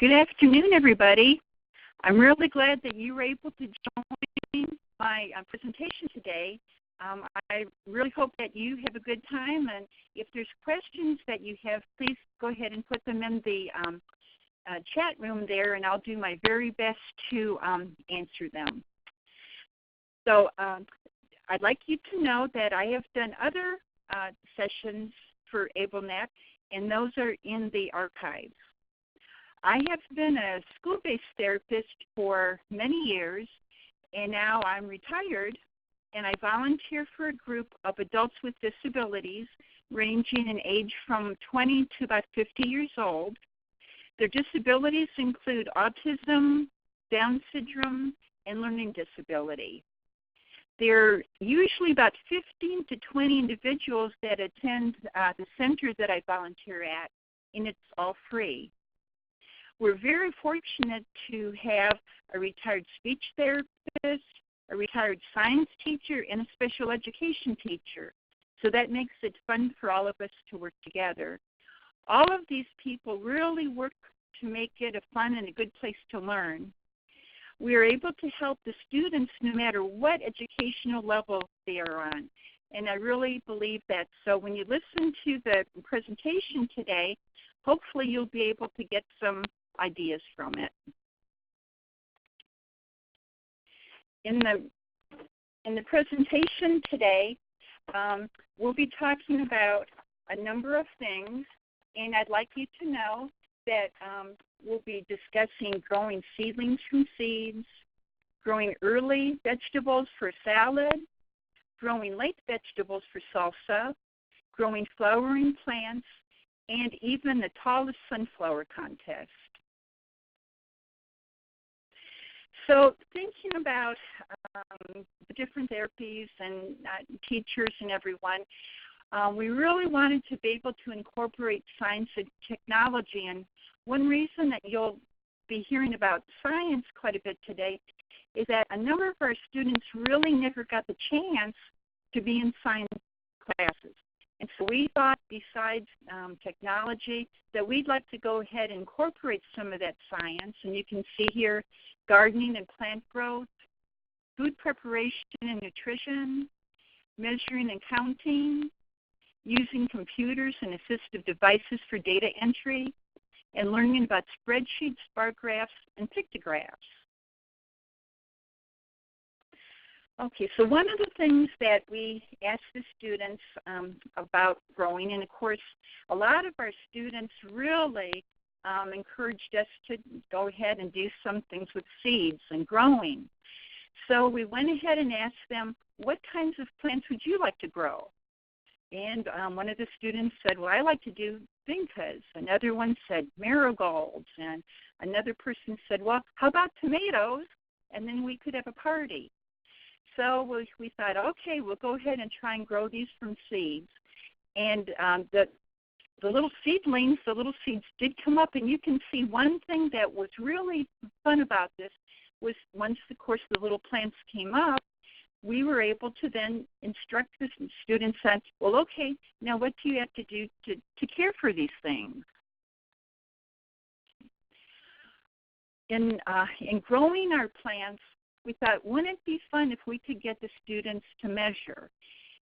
Good afternoon, everybody. I'm really glad that you were able to join my presentation today. I really hope that you have a good time, and if there's questions that you have, please go ahead and put them in the chat room there, and I'll do my very best to answer them. So I'd like you to know that I have done other sessions for AbleNet, and those are in the archives. I have been a school-based therapist for many years, and now I'm retired, and I volunteer for a group of adults with disabilities ranging in age from 20 to about 50 years old. Their disabilities include autism, Down syndrome, and learning disability. There are usually about 15 to 20 individuals that attend the center that I volunteer at, and it's all free. We're very fortunate to have a retired speech therapist, a retired science teacher, and a special education teacher. So that makes it fun for all of us to work together. All of these people really work to make it a fun and a good place to learn. We are able to help the students no matter what educational level they are on. And I really believe that. So when you listen to the presentation today, hopefully you'll be able to get some ideas from it. In the presentation today, we'll be talking about a number of things, and I'd like you to know that we'll be discussing growing seedlings from seeds, growing early vegetables for salad, growing late vegetables for salsa, growing flowering plants, and even the tallest sunflower contest. So thinking about the different therapies and teachers and everyone, we really wanted to be able to incorporate science and technology. And one reason that you'll be hearing about science quite a bit today is that a number of our students really never got the chance to be in science classes. And so we thought, besides technology, that we'd like to go ahead and incorporate some of that science. And you can see here gardening and plant growth, food preparation and nutrition, measuring and counting, using computers and assistive devices for data entry, and learning about spreadsheets, bar graphs, and pictographs. Okay, so one of the things that we ask the students about growing, and of course, a lot of our students really encouraged us to go ahead and do some things with seeds and growing. So we went ahead and asked them, what kinds of plants would you like to grow? And one of the students said, well, I like to do vincas. Another one said marigolds. And another person said, well, how about tomatoes? And then we could have a party. So we thought, okay, we'll go ahead and try and grow these from seeds. And the little seedlings, the little seeds did come up, and you can see one thing that was really fun about this was once, of course, the little plants came up, we were able to then instruct the students on, well, okay, now what do you have to do to care for these things? In growing our plants, we thought, wouldn't it be fun if we could get the students to measure?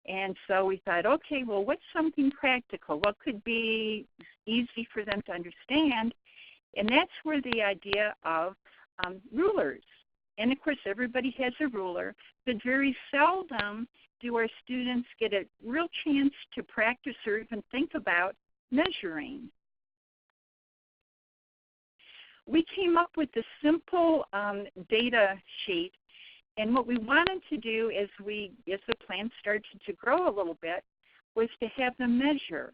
And so we thought, okay, well, what's something practical? What could be easy for them to understand? And that's where the idea of rulers. And, of course, everybody has a ruler, but very seldom do our students get a real chance to practice or even think about measuring. We came up with a simple data sheet, and what we wanted to do as the plants started to grow a little bit was to have them measure.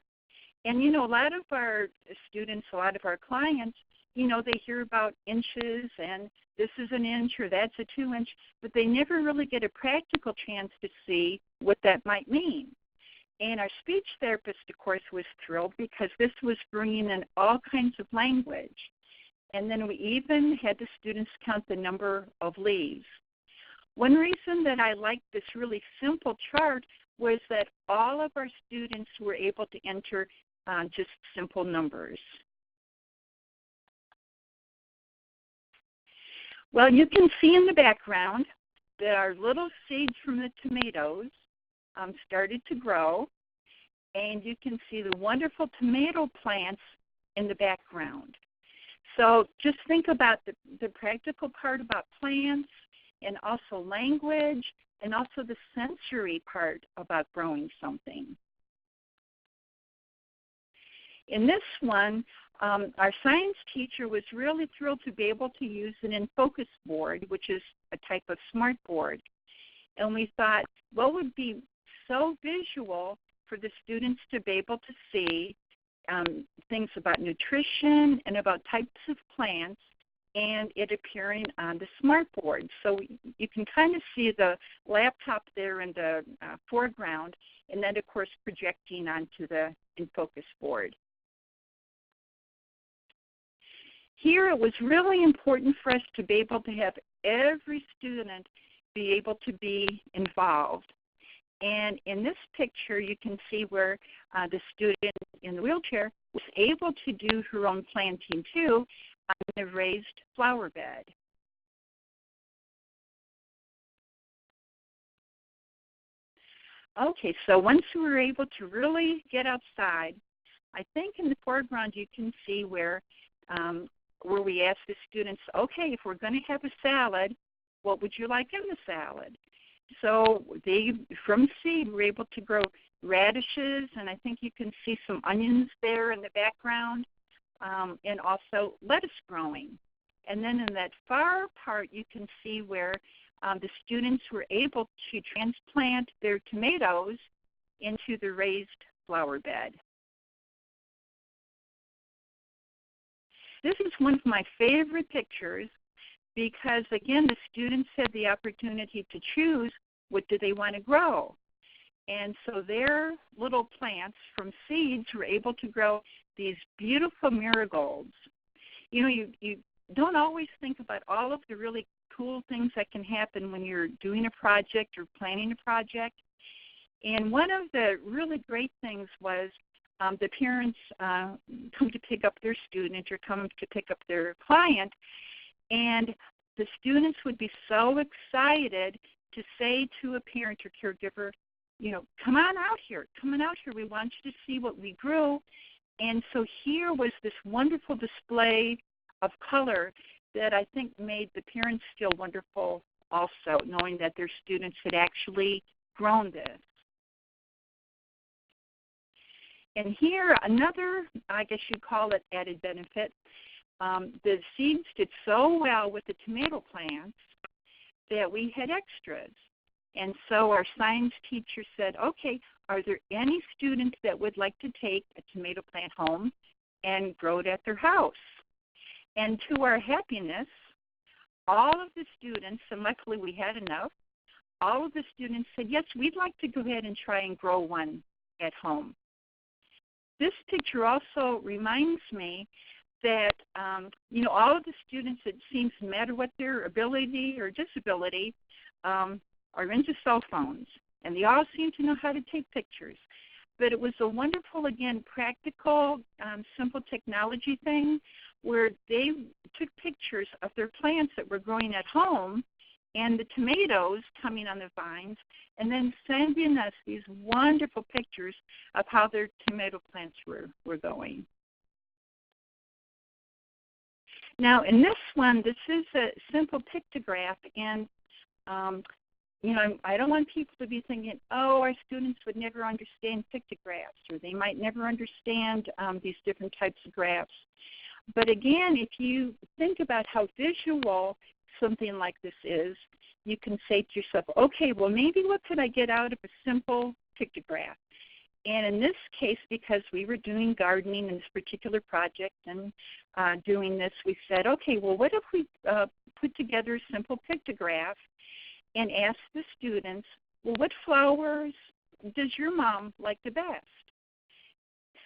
And, you know, a lot of our students, a lot of our clients, you know, they hear about inches and this is an inch or that's a 2-inch, but they never really get a practical chance to see what that might mean. And our speech therapist, of course, was thrilled because this was bringing in all kinds of language. And then we even had the students count the number of leaves. One reason that I liked this really simple chart was that all of our students were able to enter just simple numbers. Well, you can see in the background that our little seeds from the tomatoes started to grow, and you can see the wonderful tomato plants in the background. So just think about the practical part about plants, and also language, and also the sensory part about growing something. In this one, our science teacher was really thrilled to be able to use an in-focus board, which is a type of smart board. And we thought, what would be so visual for the students to be able to see things about nutrition and about types of plants, and it appearing on the smart board. So you can kind of see the laptop there in the foreground, and then, of course, projecting onto the in-focus board. Here it was really important for us to be able to have every student be able to be involved. And in this picture, you can see where the student in the wheelchair was able to do her own planting too on the raised flower bed. Okay, so once we were able to really get outside, I think in the foreground you can see where we asked the students, okay, if we're going to have a salad, what would you like in the salad? So they, from seed, were able to grow radishes, and I think you can see some onions there in the background, and also lettuce growing. And then in that far part, you can see where the students were able to transplant their tomatoes into the raised flower bed. This is one of my favorite pictures because, again, the students had the opportunity to choose what do they want to grow. And so their little plants from seeds were able to grow these beautiful marigolds. You know, you don't always think about all of the really cool things that can happen when you're doing a project or planning a project. And one of the really great things was the parents come to pick up their student or come to pick up their client, and the students would be so excited to say to a parent or caregiver, you know, come on out here, we want you to see what we grew. And so here was this wonderful display of color that I think made the parents feel wonderful also, knowing that their students had actually grown this. And here, another, I guess you'd call it added benefit, the seeds did so well with the tomato plants that we had extras. And so our science teacher said, okay, are there any students that would like to take a tomato plant home and grow it at their house? And to our happiness, all of the students, and luckily we had enough, all of the students said, yes, we'd like to go ahead and try and grow one at home. This picture also reminds me that, you know, all of the students, it seems, no matter what their ability or disability, are into cell phones, and they all seem to know how to take pictures. But it was a wonderful, again, practical, simple technology thing where they took pictures of their plants that were growing at home and the tomatoes coming on the vines, and then sending us these wonderful pictures of how their tomato plants were going. Now, in this one, this is a simple pictograph, and you know, I don't want people to be thinking, oh, our students would never understand pictographs, or they might never understand these different types of graphs. But again, if you think about how visual something like this is, you can say to yourself, okay, well, maybe what could I get out of a simple pictograph? And in this case, because we were doing gardening in this particular project and doing this, we said, okay, well, what if we put together a simple pictograph and ask the students, well, what flowers does your mom like the best?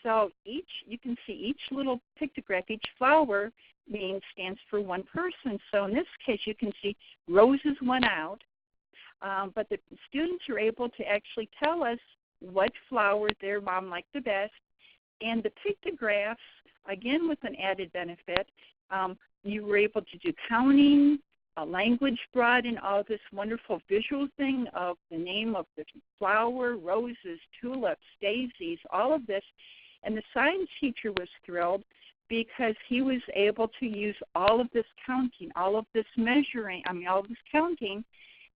So you can see each little pictograph, each flower stands for one person. So in this case, you can see roses won out, but the students are able to actually tell us what flower their mom liked the best. And the pictographs, again with an added benefit, you were able to do counting, language brought in all this wonderful visual thing of the name of the flower, roses, tulips, daisies, all of this. And the science teacher was thrilled because he was able to use all of this counting, all of this measuring, all of this counting,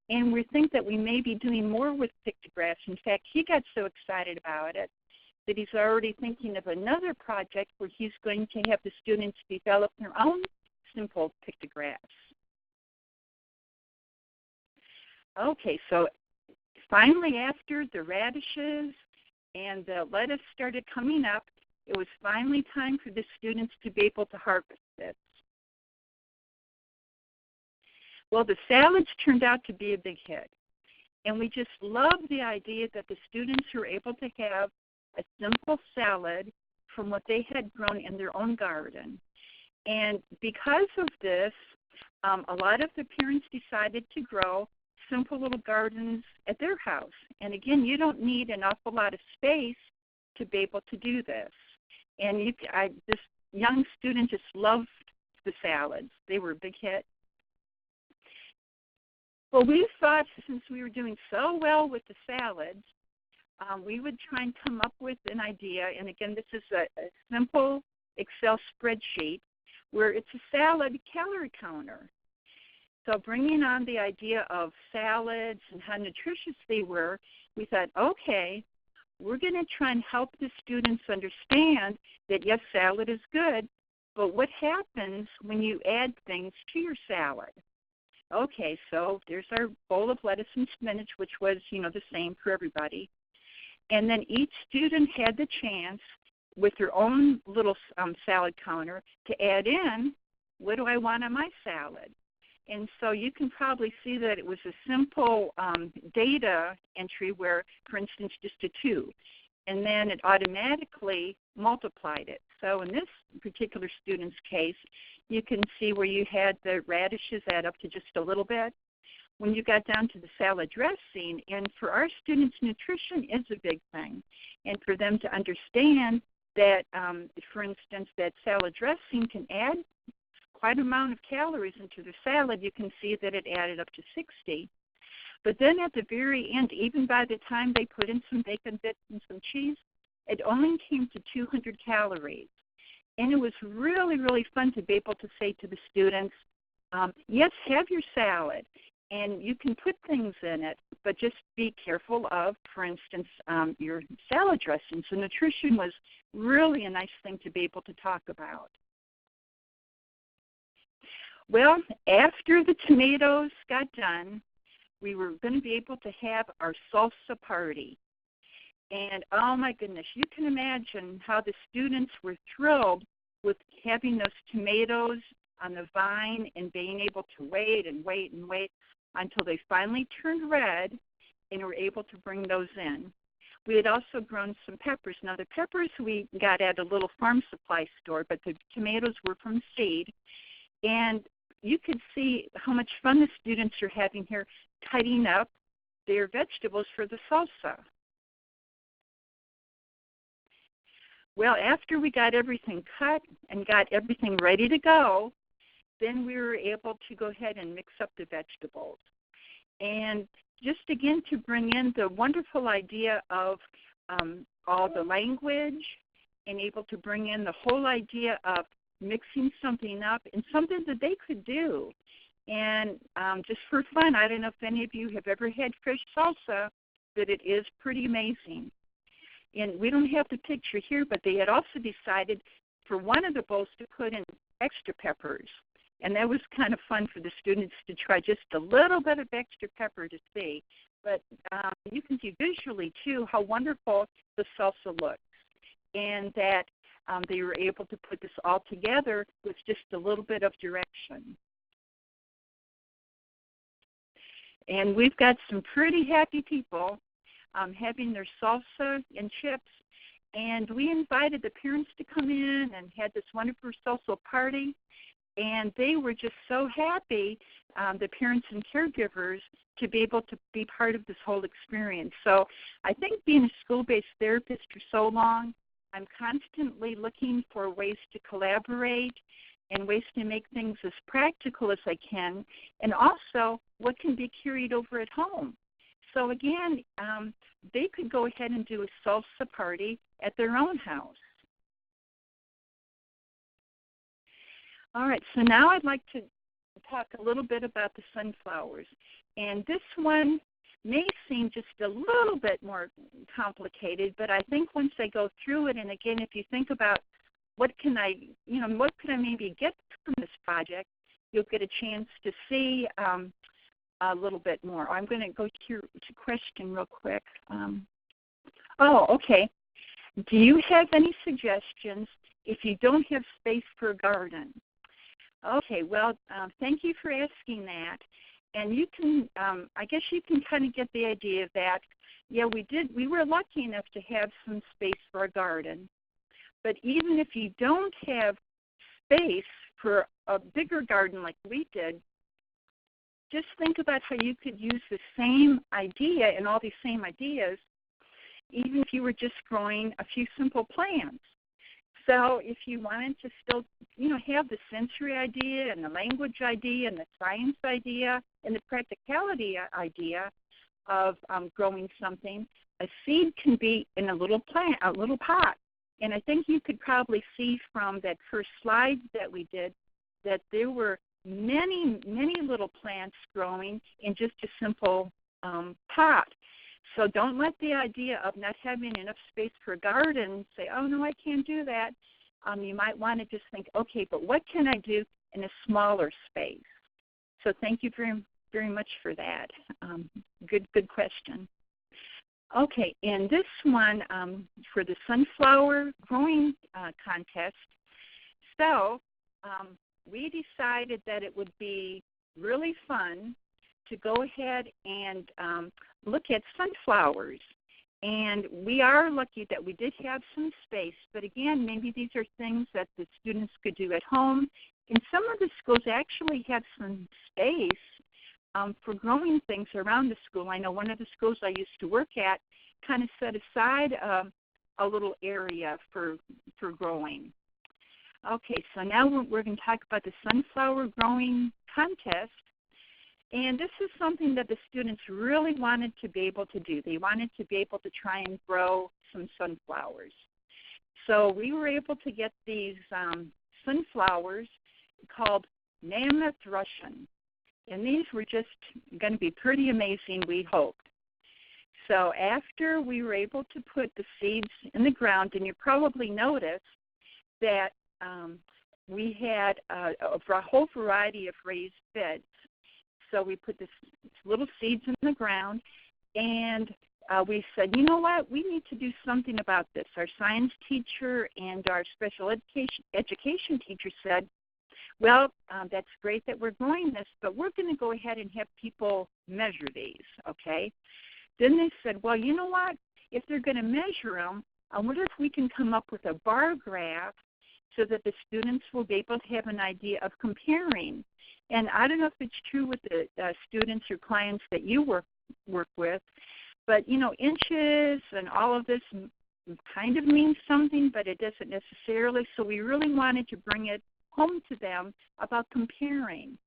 and we think that we may be doing more with pictographs. In fact, he got so excited about it that he's already thinking of another project where he's going to have the students develop their own simple pictographs. Okay, so finally after the radishes and the lettuce started coming up, it was finally time for the students to be able to harvest this. Well, the salads turned out to be a big hit. And we just love the idea that the students were able to have a simple salad from what they had grown in their own garden. And because of this, a lot of the parents decided to grow simple little gardens at their house. And again, you don't need an awful lot of space to be able to do this. And this young student just loved the salads. They were a big hit. Well, we thought since we were doing so well with the salads, we would try and come up with an idea. And again, this is a simple Excel spreadsheet where it's a salad calorie counter. So bringing on the idea of salads and how nutritious they were, we thought, okay, we're going to try and help the students understand that, yes, salad is good, but what happens when you add things to your salad? Okay, so there's our bowl of lettuce and spinach, which was, the same for everybody. And then each student had the chance with their own little salad counter to add in, what do I want on my salad? And so you can probably see that it was a simple data entry where, for instance, just a 2, and then it automatically multiplied it. So in this particular student's case, you can see where you had the radishes add up to just a little bit. When you got down to the salad dressing, and for our students, nutrition is a big thing. And for them to understand that, for instance, that salad dressing can add quite an amount of calories into the salad, you can see that it added up to 60. But then at the very end, even by the time they put in some bacon bits and some cheese, it only came to 200 calories. And it was really, really fun to be able to say to the students, yes, have your salad, and you can put things in it, but just be careful of, for instance, your salad dressing. So nutrition was really a nice thing to be able to talk about. Well, after the tomatoes got done, we were going to be able to have our salsa party. And, oh, my goodness, you can imagine how the students were thrilled with having those tomatoes on the vine and being able to wait and wait and wait until they finally turned red and were able to bring those in. We had also grown some peppers. Now, the peppers we got at a little farm supply store, but the tomatoes were from seed. And you could see how much fun the students are having here cutting up their vegetables for the salsa. Well, after we got everything cut and got everything ready to go, then we were able to go ahead and mix up the vegetables. And just again to bring in the wonderful idea of all the language and able to bring in the whole idea of mixing something up and something that they could do. And just for fun, I don't know if any of you have ever had fresh salsa, but it is pretty amazing. And we don't have the picture here, but they had also decided for one of the bowls to put in extra peppers. And that was kind of fun for the students to try just a little bit of extra pepper to see. But you can see visually, too, how wonderful the salsa looks. And that they were able to put this all together with just a little bit of direction. And we've got some pretty happy people having their salsa and chips. And we invited the parents to come in and had this wonderful salsa party. And they were just so happy, the parents and caregivers, to be able to be part of this whole experience. So I think being a school-based therapist for so long, I'm constantly looking for ways to collaborate and ways to make things as practical as I can, and also what can be carried over at home. So again, they could go ahead and do a salsa party at their own house. All right, so now I'd like to talk a little bit about the sunflowers. And this one may seem just a little bit more complicated, but I think once I go through it, and again, if you think about what could I maybe get from this project, you'll get a chance to see a little bit more. I'm going to go to question real quick. Okay. Do you have any suggestions if you don't have space for a garden? Okay, well, thank you for asking that. And you can, I guess you can kind of get the idea that, yeah, we were lucky enough to have some space for a garden. But even if you don't have space for a bigger garden like we did, just think about how you could use the same idea and all these same ideas even if you were just growing a few simple plants. So if you wanted to still, have the sensory idea and the language idea and the science idea and the practicality idea of growing something, a seed can be in a little plant, a little pot. And I think you could probably see from that first slide that we did that there were many, many little plants growing in just a simple pot. So don't let the idea of not having enough space for a garden say, oh, no, I can't do that. You might want to just think, okay, but what can I do in a smaller space? So thank you very, very much for that. Good question. Okay, in this one for the sunflower growing contest, so we decided that it would be really fun to go ahead and look at sunflowers. And we are lucky that we did have some space, but again, maybe these are things that the students could do at home. And some of the schools actually have some space for growing things around the school. I know one of the schools I used to work at kind of set aside a little area for growing. Okay, so now we're going to talk about the sunflower growing contest. And this is something that the students really wanted to be able to do. They wanted to be able to try and grow some sunflowers. So we were able to get these sunflowers called Mammoth Russian. And these were just going to be pretty amazing, we hoped. So after we were able to put the seeds in the ground, and you probably noticed that we had a whole variety of raised beds. So we put this little seeds in the ground, and we said, you know what, we need to do something about this. Our science teacher and our special education teacher said, well, that's great that we're growing this, but we're going to go ahead and have people measure these, okay? Then they said, well, you know what, if they're going to measure them, I wonder if we can come up with a bar graph so that the students will be able to have an idea of comparing. And I don't know if it's true with the students or clients that you work with, but, inches and all of this kind of means something, but it doesn't necessarily. So we really wanted to bring it home to them about comparing.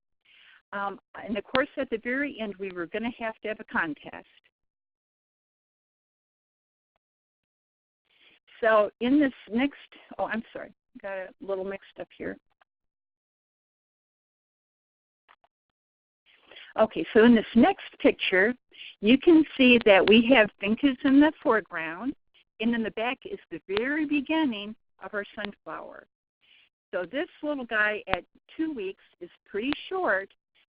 And, of course, at the very end, we were going to have a contest. So in this next, got a little mixed up here. Okay, so in this next picture, you can see that we have vincas in the foreground, and in the back is the very beginning of our sunflower. So this little guy at 2 weeks is pretty short,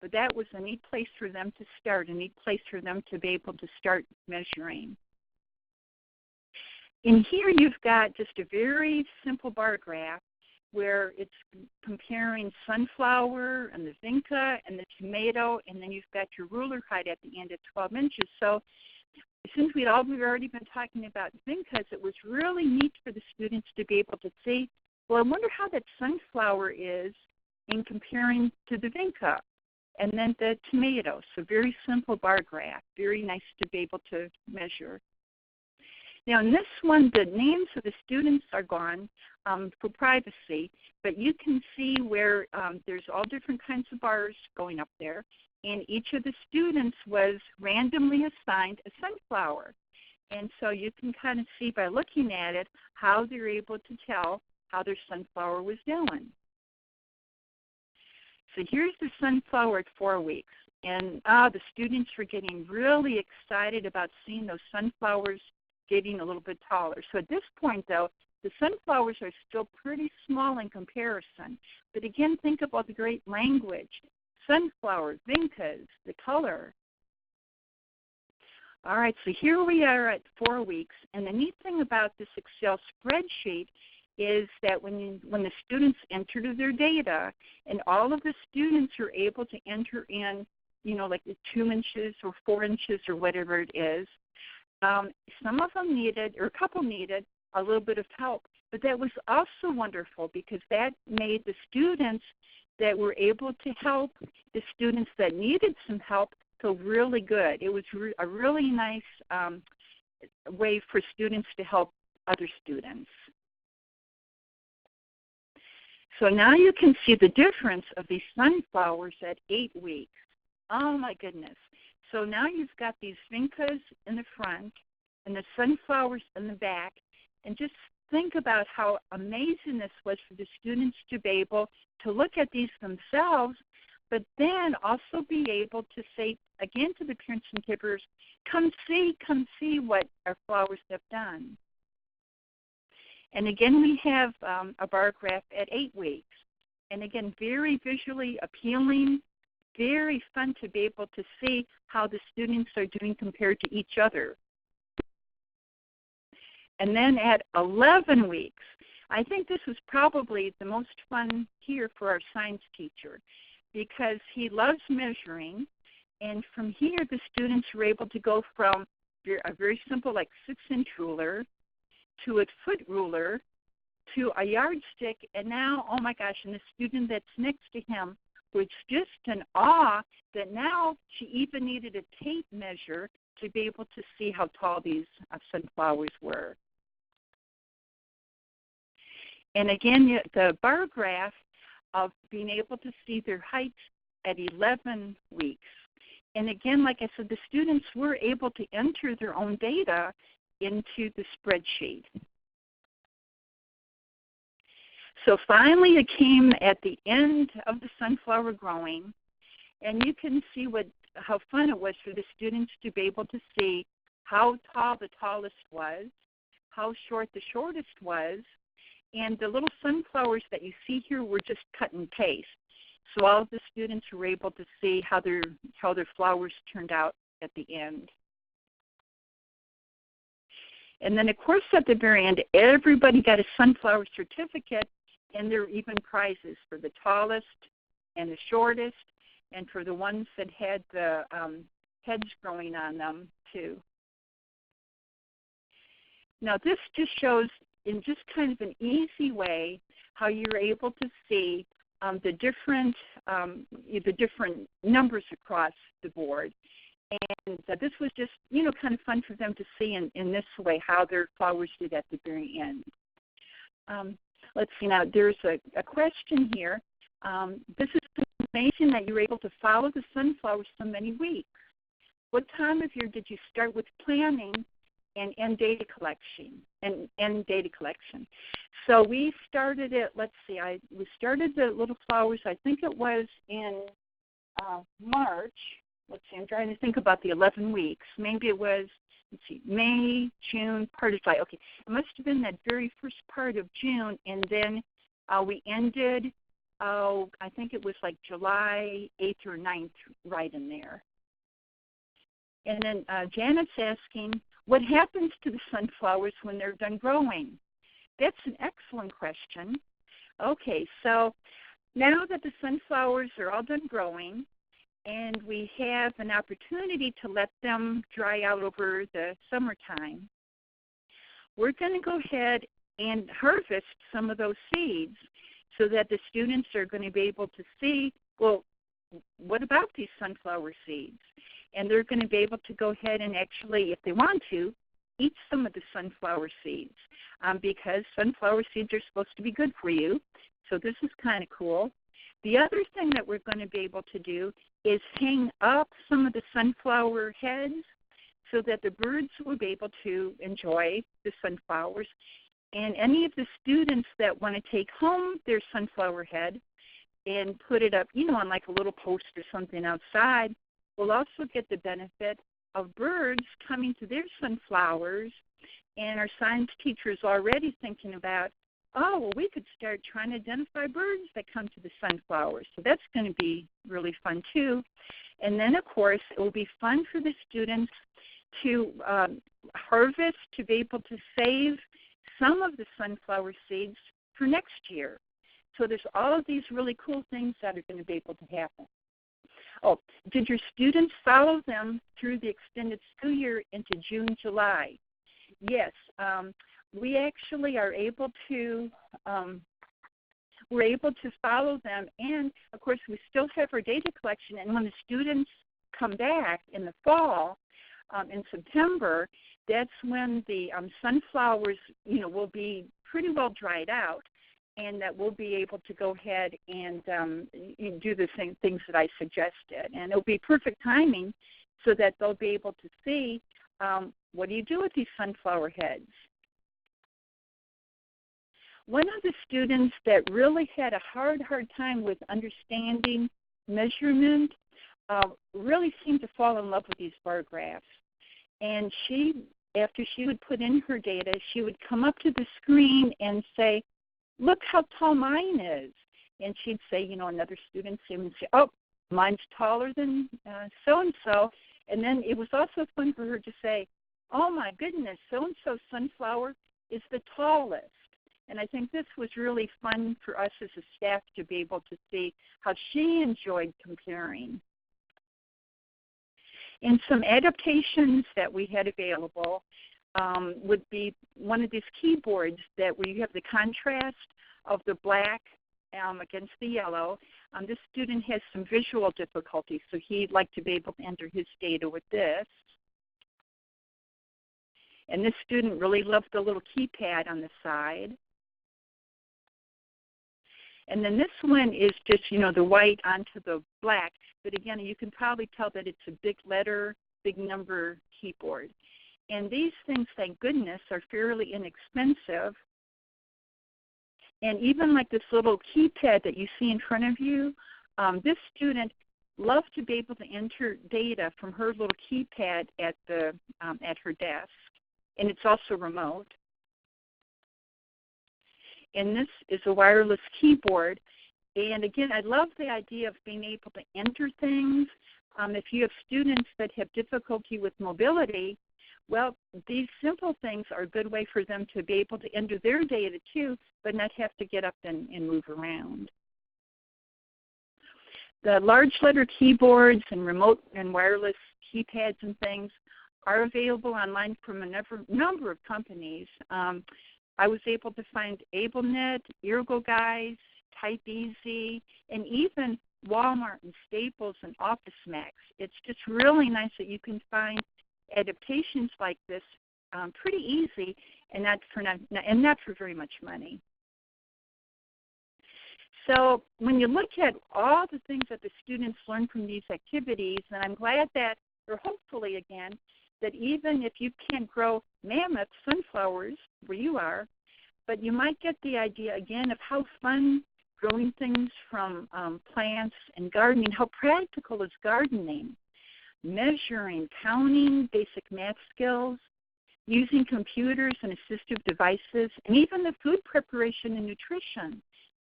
but that was a neat place for them to start, a neat place for them to be able to start measuring. In here you've got just a very simple bar graph where it's comparing sunflower and the vinca and the tomato, and then you've got your ruler height at the end at 12 inches. So since we've already been talking about vincas, it was really neat for the students to be able to see, well, I wonder how that sunflower is in comparing to the vinca and then the tomato. So very simple bar graph, very nice to be able to measure. Now in this one, the names of the students are gone for privacy, but you can see where there's all different kinds of bars going up there, and each of the students was randomly assigned a sunflower. And so you can kind of see by looking at it how they're able to tell how their sunflower was doing. So here's the sunflower at 4 weeks. And the students were getting really excited about seeing those sunflowers getting a little bit taller. So at this point, though, the sunflowers are still pretty small in comparison. But again, think about the great language. Sunflower, vincas, the color. All right, so here we are at 4 weeks. And the neat thing about this Excel spreadsheet is that when the students enter their data, and all of the students are able to enter in, like the 2 inches or 4 inches or whatever it is, some of them needed, or a couple needed, a little bit of help. But that was also wonderful because that made the students that were able to help the students that needed some help feel really good. It was a really nice way for students to help other students. So now you can see the difference of these sunflowers at 8 weeks. Oh my goodness. So now you've got these vincas in the front and the sunflowers in the back. And just think about how amazing this was for the students to be able to look at these themselves, but then also be able to say again to the parents and caregivers, come see what our flowers have done. And again, we have a bar graph at 8 weeks. And again, very visually appealing, very fun to be able to see how the students are doing compared to each other. And then at 11 weeks, I think this was probably the most fun here for our science teacher because he loves measuring. And from here, the students were able to go from a very simple like 6-inch ruler to a foot ruler to a yardstick. And now, oh my gosh, and the student that's next to him was just in awe that now she even needed a tape measure to be able to see how tall these sunflowers were. And again, the bar graph of being able to see their height at 11 weeks. And again, like I said, the students were able to enter their own data into the spreadsheet. So finally it came at the end of the sunflower growing, and you can see how fun it was for the students to be able to see how tall the tallest was, how short the shortest was, and the little sunflowers that you see here were just cut and paste. So all of the students were able to see how their flowers turned out at the end. And then, of course, at the very end, everybody got a sunflower certificate, and there were even prizes for the tallest and the shortest, and for the ones that had the heads growing on them, too. Now, this just shows in just kind of an easy way how you're able to see the different numbers across the board. And this was just, kind of fun for them to see in this way how their flowers did at the very end. Let's see now, there's a question here. This is amazing that you were able to follow the sunflowers so many weeks. What time of year did you start with planning and end data collection? So we started it, we started the little flowers, I think it was in March. Let's see, I'm trying to think about the 11 weeks. Maybe it was, May, June, part of July. Okay, it must have been that very first part of June, and then we ended, I think it was like July 8th or 9th, right in there. And then Janet's asking, what happens to the sunflowers when they're done growing? That's an excellent question. Okay, so now that the sunflowers are all done growing, and we have an opportunity to let them dry out over the summertime, we're going to go ahead and harvest some of those seeds so that the students are going to be able to see, well, what about these sunflower seeds? And they're going to be able to go ahead and actually, if they want to, eat some of the sunflower seeds because sunflower seeds are supposed to be good for you. So this is kind of cool. The other thing that we're going to be able to do is hang up some of the sunflower heads so that the birds will be able to enjoy the sunflowers. And any of the students that want to take home their sunflower head and put it up, on like a little post or something outside, will also get the benefit of birds coming to their sunflowers. And our science teacher is already thinking about, we could start trying to identify birds that come to the sunflowers. So that's going to be really fun, too. And then, of course, it will be fun for the students to harvest, to be able to save some of the sunflower seeds for next year. So there's all of these really cool things that are going to be able to happen. Oh, did your students follow them through the extended school year into June, July? Yes. We actually are able to follow them, and of course we still have our data collection. And when the students come back in the fall, in September, that's when the sunflowers, will be pretty well dried out, and that we'll be able to go ahead and do the same things that I suggested. And it'll be perfect timing so that they'll be able to see what do you do with these sunflower heads. One of the students that really had a hard time with understanding measurement really seemed to fall in love with these bar graphs. And after she would put in her data, she would come up to the screen and say, look how tall mine is. And she'd say, another student would say, oh, mine's taller than so-and-so. And then it was also fun for her to say, oh, my goodness, so-and-so sunflower is the tallest. And I think this was really fun for us as a staff to be able to see how she enjoyed comparing. And some adaptations that we had available would be one of these keyboards where you have the contrast of the black against the yellow. This student has some visual difficulties, so he'd like to be able to enter his data with this. And this student really loved the little keypad on the side. And then this one is just, the white onto the black. But again, you can probably tell that it's a big letter, big number keyboard. And these things, thank goodness, are fairly inexpensive. And even like this little keypad that you see in front of you, this student loved to be able to enter data from her little keypad at her desk. And it's also remote. And this is a wireless keyboard. And again, I love the idea of being able to enter things. If you have students that have difficulty with mobility, well, these simple things are a good way for them to be able to enter their data too, but not have to get up and move around. The large letter keyboards and remote and wireless keypads and things are available online from a number of companies. I was able to find AbleNet, ErgoGuys, TypeEasy, and even Walmart and Staples and OfficeMax. It's just really nice that you can find adaptations like this pretty easy and not for very much money. So when you look at all the things that the students learn from these activities, and I'm glad that, or hopefully again, that even if you can't grow mammoth sunflowers where you are, but you might get the idea again of how fun growing things from plants and gardening, how practical is gardening, measuring, counting, basic math skills, using computers and assistive devices, and even the food preparation and nutrition.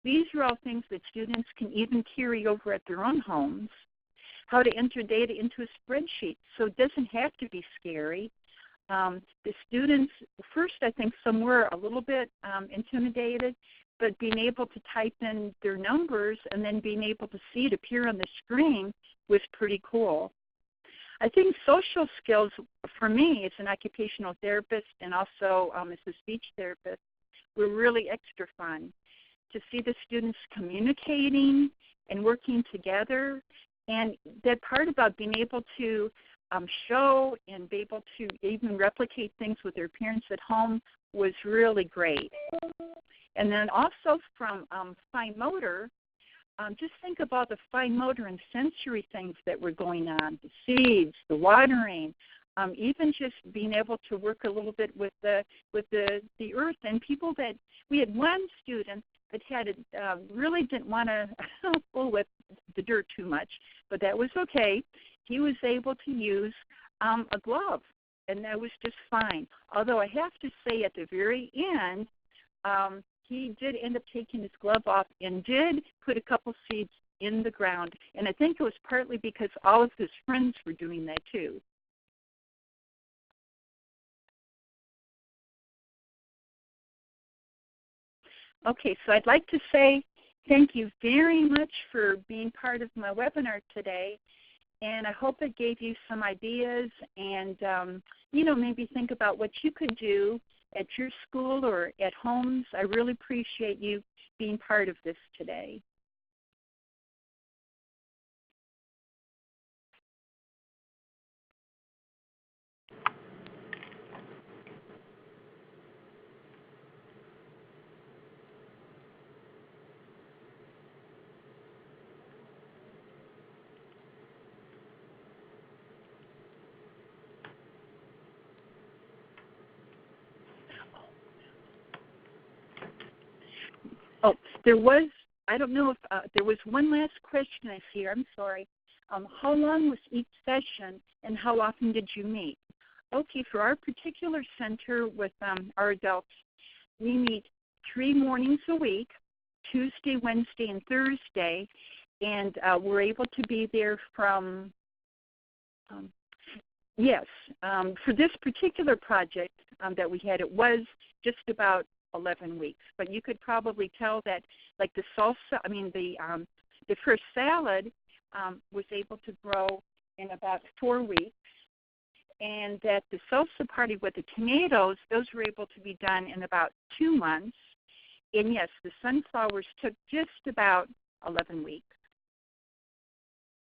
These are all things that students can even carry over at their own homes. How to enter data into a spreadsheet, so it doesn't have to be scary. The students, first I think some were a little bit intimidated, but being able to type in their numbers and then being able to see it appear on the screen was pretty cool. I think social skills, for me as an occupational therapist and also as a speech therapist, were really extra fun. To see the students communicating and working together, and that part about being able to show and be able to even replicate things with their parents at home was really great. And then also from fine motor, just think about the fine motor and sensory things that were going on, the seeds, the watering, even just being able to work a little bit with the earth. And people that, we had one student that really didn't want to fool with the dirt too much, but that was okay. He was able to use a glove, and that was just fine. Although I have to say at the very end, he did end up taking his glove off and did put a couple seeds in the ground. And I think it was partly because all of his friends were doing that too. Okay, so I'd like to say thank you very much for being part of my webinar today. And I hope it gave you some ideas and, maybe think about what you could do at your school or at homes. I really appreciate you being part of this today. Oh, there was, I don't know if there was one last question I see here. I'm sorry. How long was each session and how often did you meet? Okay, for our particular center with our adults, we meet 3 mornings a week, Tuesday, Wednesday, and Thursday, and we're able to be there from, for this particular project that we had, it was just about 11 weeks. But you could probably tell that, like the salsa, the first salad was able to grow in about 4 weeks, and that the salsa party with the tomatoes, those were able to be done in about 2 months. And yes, the sunflowers took just about 11 weeks.